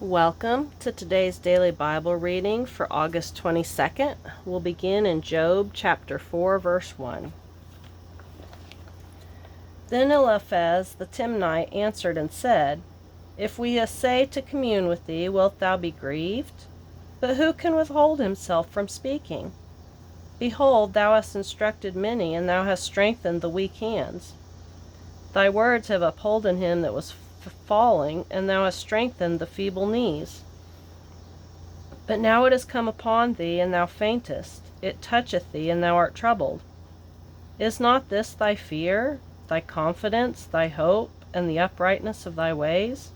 Welcome to today's daily Bible reading for August 22nd. We'll begin in Job chapter 4, verse 1. Then Eliphaz the Timnite answered and said, If we essay to commune with thee, wilt thou be grieved? But who can withhold himself from speaking? Behold, thou hast instructed many, and thou hast strengthened the weak hands. Thy words have upholden him that was falling, and thou hast strengthened the feeble knees. But now it is come upon thee, and thou faintest. It toucheth thee, and thou art troubled. Is not this thy fear, thy confidence, thy hope, and the uprightness of thy ways?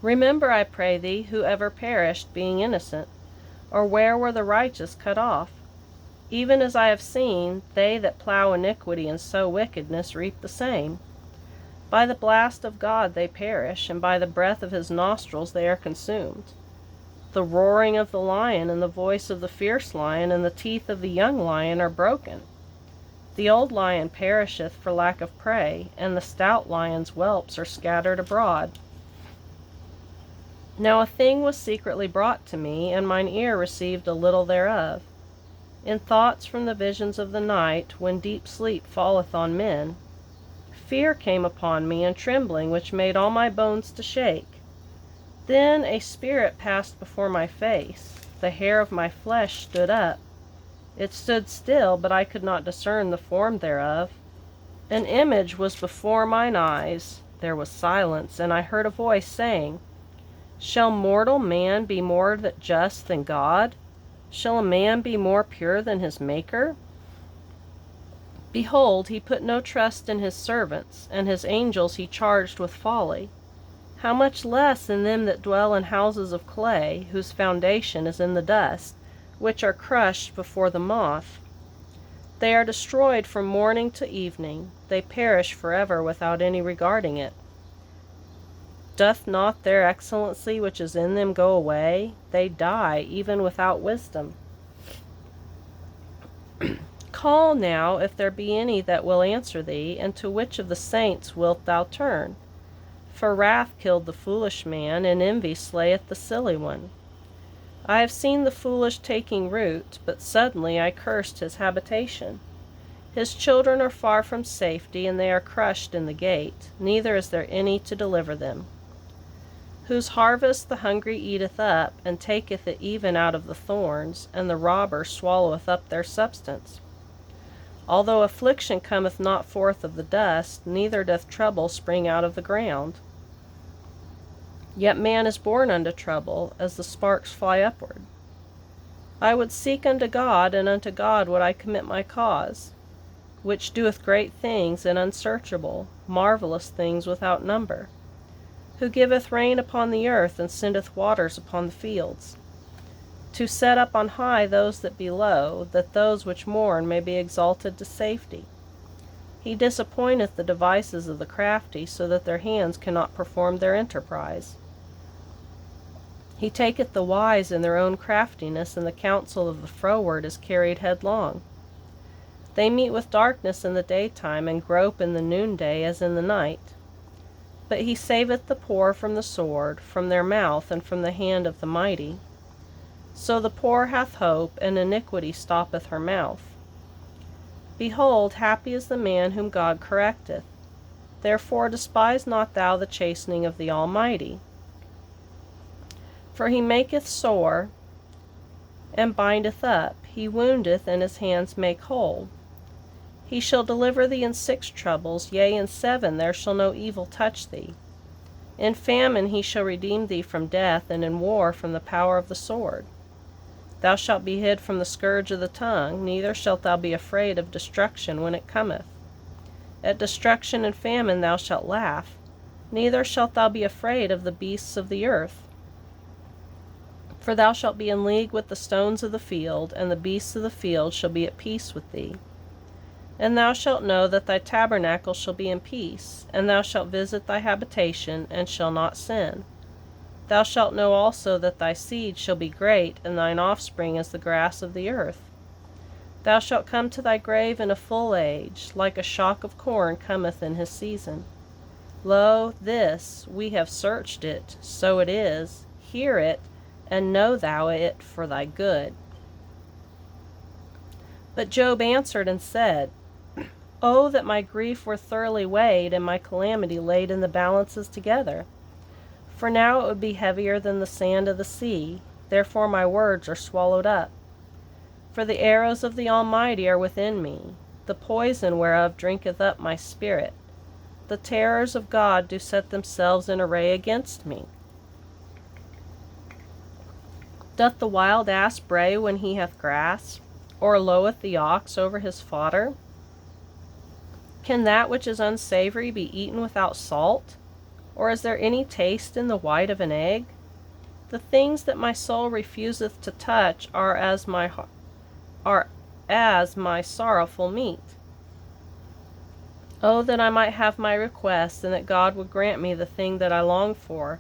Remember, I pray thee, who ever perished, being innocent, or where were the righteous cut off? Even as I have seen, they that plow iniquity and sow wickedness reap the same. By the blast of God they perish, and by the breath of his nostrils they are consumed. The roaring of the lion, and the voice of the fierce lion, and the teeth of the young lion are broken. The old lion perisheth for lack of prey, and the stout lion's whelps are scattered abroad. Now a thing was secretly brought to me, and mine ear received a little thereof. In thoughts from the visions of the night, when deep sleep falleth on men, fear came upon me, and trembling, which made all my bones to shake. Then a spirit passed before my face. The hair of my flesh stood up. It stood still, but I could not discern the form thereof. An image was before mine eyes. There was silence, and I heard a voice saying, Shall mortal man be more just than God? Shall a man be more pure than his Maker? Behold, he put no trust in his servants, and his angels he charged with folly. How much less in them that dwell in houses of clay, whose foundation is in the dust, which are crushed before the moth? They are destroyed from morning to evening. They perish forever without any regarding it. Doth not their excellency which is in them go away? They die even without wisdom. Call now, if there be any that will answer thee, and to which of the saints wilt thou turn? For wrath killed the foolish man, and envy slayeth the silly one. I have seen the foolish taking root, but suddenly I cursed his habitation. His children are far from safety, and they are crushed in the gate, neither is there any to deliver them. Whose harvest the hungry eateth up, and taketh it even out of the thorns, and the robber swalloweth up their substance. Although affliction cometh not forth of the dust, neither doth trouble spring out of the ground. Yet man is born unto trouble, as the sparks fly upward. I would seek unto God, and unto God would I commit my cause, which doeth great things and unsearchable, marvelous things without number, who giveth rain upon the earth, and sendeth waters upon the fields, to set up on high those that be low, that those which mourn may be exalted to safety. He disappointeth the devices of the crafty, so that their hands cannot perform their enterprise. He taketh the wise in their own craftiness, and the counsel of the froward is carried headlong. They meet with darkness in the daytime, and grope in the noonday as in the night. But he saveth the poor from the sword, from their mouth, and from the hand of the mighty. So the poor hath hope, and iniquity stoppeth her mouth. Behold, happy is the man whom God correcteth. Therefore despise not thou the chastening of the Almighty. For he maketh sore, and bindeth up. He woundeth, and his hands make whole. He shall deliver thee in 6 troubles, yea, in 7 there shall no evil touch thee. In famine he shall redeem thee from death, and in war from the power of the sword. Thou shalt be hid from the scourge of the tongue, neither shalt thou be afraid of destruction when it cometh. At destruction and famine thou shalt laugh, neither shalt thou be afraid of the beasts of the earth. For thou shalt be in league with the stones of the field, and the beasts of the field shall be at peace with thee. And thou shalt know that thy tabernacle shall be in peace, and thou shalt visit thy habitation, and shall not sin. Thou shalt know also that thy seed shall be great, and thine offspring as the grass of the earth. Thou shalt come to thy grave in a full age, like a shock of corn cometh in his season. Lo, this, we have searched it, so it is. Hear it, and know thou it for thy good. But Job answered and said, Oh, that my grief were thoroughly weighed, and my calamity laid in the balances together. For now it would be heavier than the sand of the sea, therefore my words are swallowed up. For the arrows of the Almighty are within me, the poison whereof drinketh up my spirit. The terrors of God do set themselves in array against me. Doth the wild ass bray when he hath grass, or loweth the ox over his fodder? Can that which is unsavory be eaten without salt? Or is there any taste in the white of an egg? The things that my soul refuseth to touch are as my sorrowful meat. Oh, that I might have my request, and that God would grant me the thing that I long for,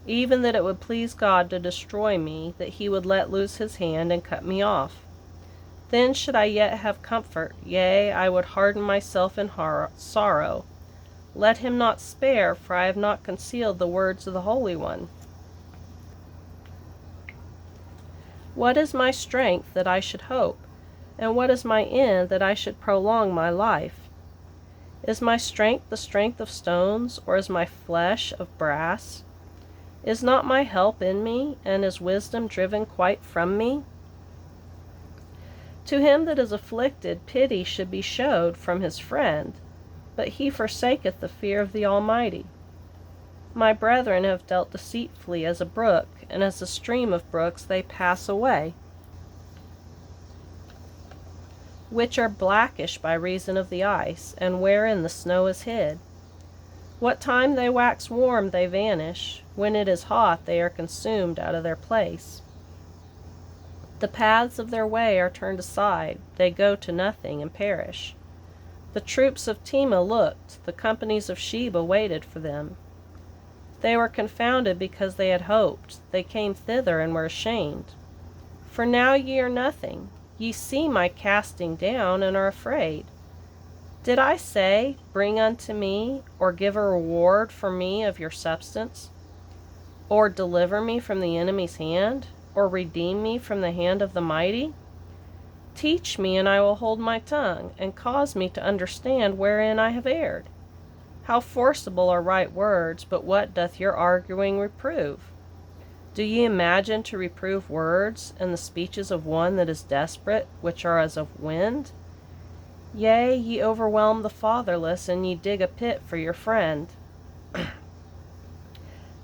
even that it would please God to destroy me, that he would let loose his hand and cut me off. Then should I yet have comfort, yea, I would harden myself in sorrow. Let him not spare, for I have not concealed the words of the Holy One. What is my strength that I should hope? And what is my end that I should prolong my life? Is my strength the strength of stones, or is my flesh of brass? Is not my help in me, and is wisdom driven quite from me? To him that is afflicted, pity should be showed from his friend, but he forsaketh the fear of the Almighty. My brethren have dealt deceitfully as a brook, and as a stream of brooks they pass away, which are blackish by reason of the ice, and wherein the snow is hid. What time they wax warm they vanish, when it is hot they are consumed out of their place. The paths of their way are turned aside, they go to nothing and perish. The troops of Tema looked, the companies of Sheba waited for them. They were confounded because they had hoped, they came thither and were ashamed. For now ye are nothing, ye see my casting down and are afraid. Did I say, Bring unto me, or give a reward for me of your substance? Or deliver me from the enemy's hand? Or redeem me from the hand of the mighty? Teach me, and I will hold my tongue, and cause me to understand wherein I have erred. How forcible are right words, but what doth your arguing reprove? Do ye imagine to reprove words, and the speeches of one that is desperate, which are as of wind? Yea, ye overwhelm the fatherless, and ye dig a pit for your friend.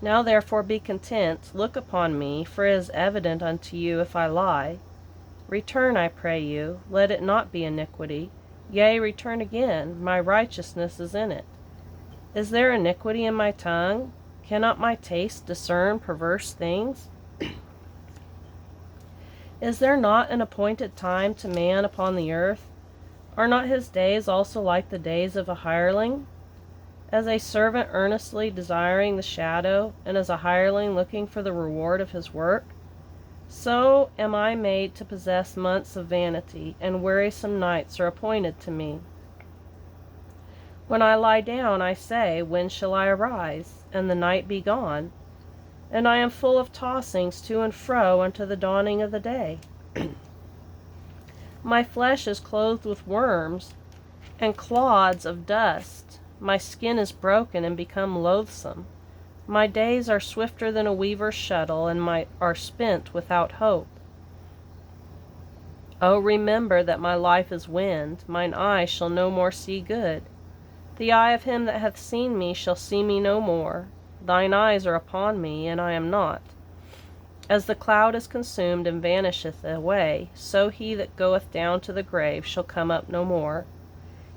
Now therefore be content, look upon me, for it is evident unto you if I lie. Return, I pray you, let it not be iniquity. Yea, return again, my righteousness is in it. Is there iniquity in my tongue? Cannot my taste discern perverse things? Is there not an appointed time to man upon the earth? Are not his days also like the days of a hireling? As a servant earnestly desiring the shadow, and as a hireling looking for the reward of his work, so am I made to possess months of vanity, and wearisome nights are appointed to me. When I lie down, I say, When shall I arise? And the night be gone. And I am full of tossings to and fro unto the dawning of the day. My flesh is clothed with worms and clods of dust. My skin is broken and become loathsome. My days are swifter than a weaver's shuttle, and are spent without hope. Oh, remember that my life is wind, mine eye shall no more see good. The eye of him that hath seen me shall see me no more. Thine eyes are upon me, and I am not. As the cloud is consumed and vanisheth away, so he that goeth down to the grave shall come up no more.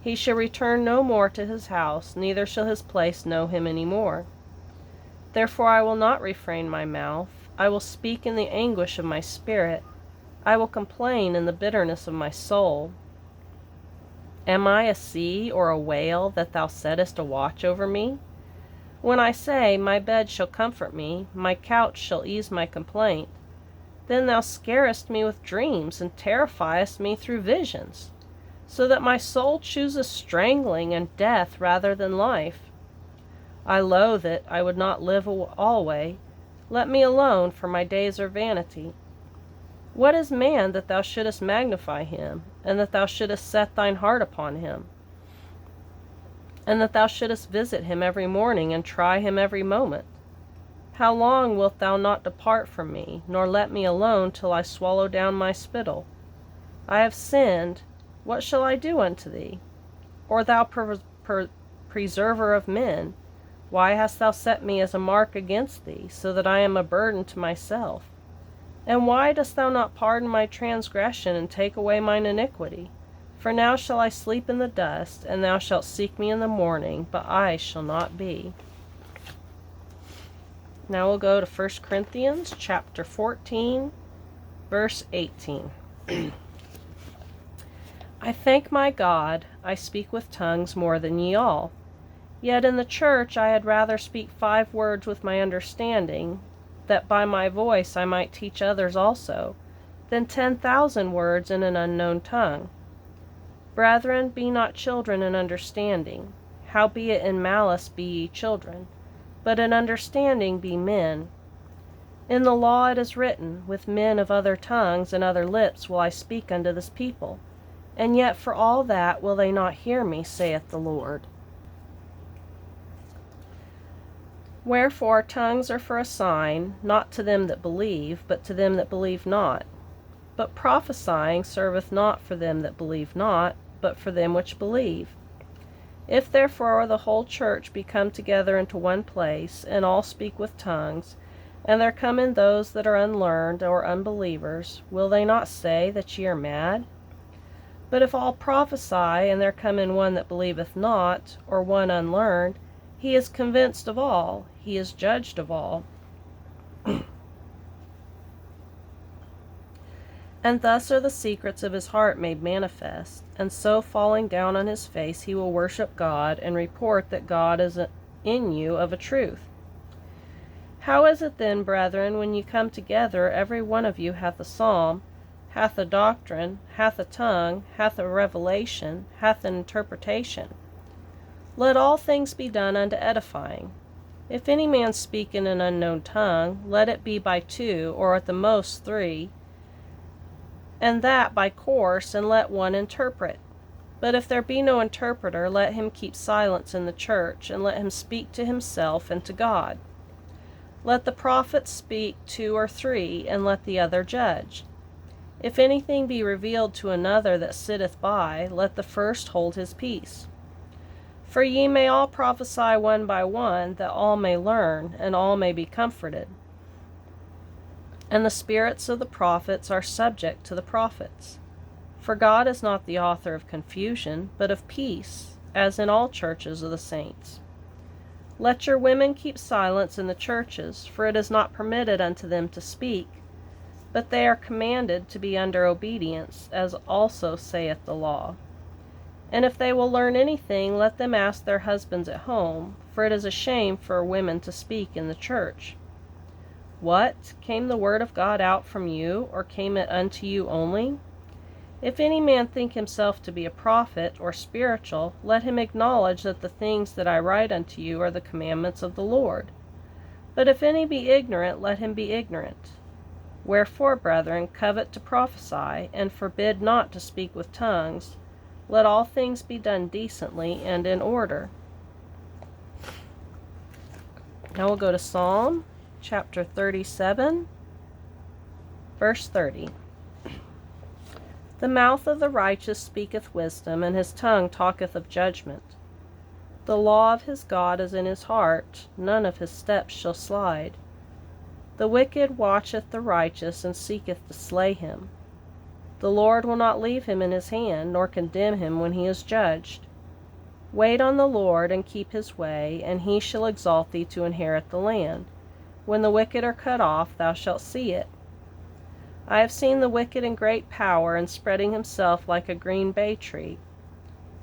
He shall return no more to his house, neither shall his place know him any more. Therefore I will not refrain my mouth. I will speak in the anguish of my spirit. I will complain in the bitterness of my soul. Am I a sea or a whale that thou settest a watch over me? When I say, My bed shall comfort me, my couch shall ease my complaint, then thou scarest me with dreams, and terrifiest me through visions, so that my soul chooses strangling and death rather than life. I loathe it, I would not live alway. Let me alone, for my days are vanity. What is man that thou shouldest magnify him, and that thou shouldest set thine heart upon him, and that thou shouldest visit him every morning, and try him every moment? How long wilt thou not depart from me, nor let me alone till I swallow down my spittle? I have sinned, what shall I do unto thee? Or thou preserver of men, why hast thou set me as a mark against thee, so that I am a burden to myself? And why dost thou not pardon my transgression, and take away mine iniquity? For now shall I sleep in the dust, and thou shalt seek me in the morning, but I shall not be. Now we'll go to 1 Corinthians chapter 14, verse 18. I thank my God, I speak with tongues more than ye all. Yet in the church I had rather speak 5 words with my understanding, that by my voice I might teach others also, than 10,000 words in an unknown tongue. Brethren, be not children in understanding, howbeit in malice be ye children, but in understanding be men. In the law it is written, with men of other tongues and other lips will I speak unto this people, and yet for all that will they not hear me, saith the Lord. Wherefore tongues are for a sign, not to them that believe, but to them that believe not. But prophesying serveth not for them that believe not, but for them which believe. If therefore the whole church be come together into one place, and all speak with tongues, and there come in those that are unlearned or unbelievers, will they not say that ye are mad? But if all prophesy, and there come in one that believeth not, or one unlearned, he is convinced of all, he is judged of all. And thus are the secrets of his heart made manifest, and so falling down on his face he will worship God, and report that God is in you of a truth. How is it then, brethren, when you come together, every one of you hath a psalm, hath a doctrine, hath a tongue, hath a revelation, hath an interpretation? Let all things be done unto edifying. If any man speak in an unknown tongue, let it be by 2, or at the most 3, and that by course, and let one interpret. But if there be no interpreter, let him keep silence in the church, and let him speak to himself and to God. Let the prophet speak 2 or 3, and let the other judge. If anything be revealed to another that sitteth by, let the first hold his peace. For ye may all prophesy one by one, that all may learn, and all may be comforted. And the spirits of the prophets are subject to the prophets. For God is not the author of confusion, but of peace, as in all churches of the saints. Let your women keep silence in the churches, for it is not permitted unto them to speak, but they are commanded to be under obedience, as also saith the law. And if they will learn anything, let them ask their husbands at home, for it is a shame for women to speak in the church. What? Came the word of God out from you, or came it unto you only? If any man think himself to be a prophet, or spiritual, let him acknowledge that the things that I write unto you are the commandments of the Lord. But if any be ignorant, let him be ignorant. Wherefore, brethren, covet to prophesy, and forbid not to speak with tongues. Let all things be done decently and in order. Now we'll go to Psalm chapter 37, verse 30. The mouth of the righteous speaketh wisdom, and his tongue talketh of judgment. The law of his God is in his heart, none of his steps shall slide. The wicked watcheth the righteous, and seeketh to slay him. The Lord will not leave him in his hand, nor condemn him when he is judged. Wait on the Lord, and keep his way, and he shall exalt thee to inherit the land. When the wicked are cut off, thou shalt see it. I have seen the wicked in great power, and spreading himself like a green bay tree.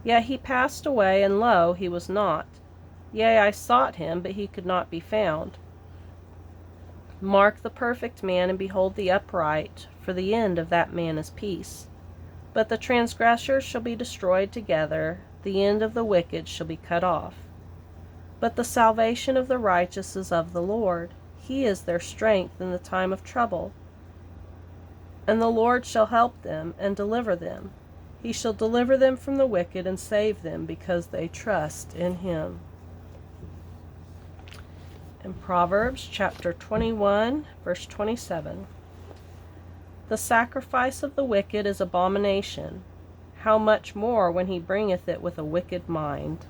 Yet he passed away, and lo, he was not. Yea, I sought him, but he could not be found. Mark the perfect man, and behold the upright, for the end of that man is peace. But the transgressors shall be destroyed together, the end of the wicked shall be cut off. But the salvation of the righteous is of the Lord. He is their strength in the time of trouble. And the Lord shall help them and deliver them. He shall deliver them from the wicked and save them, because they trust in him. In Proverbs chapter 21, verse 27. The sacrifice of the wicked is abomination. How much more when he bringeth it with a wicked mind?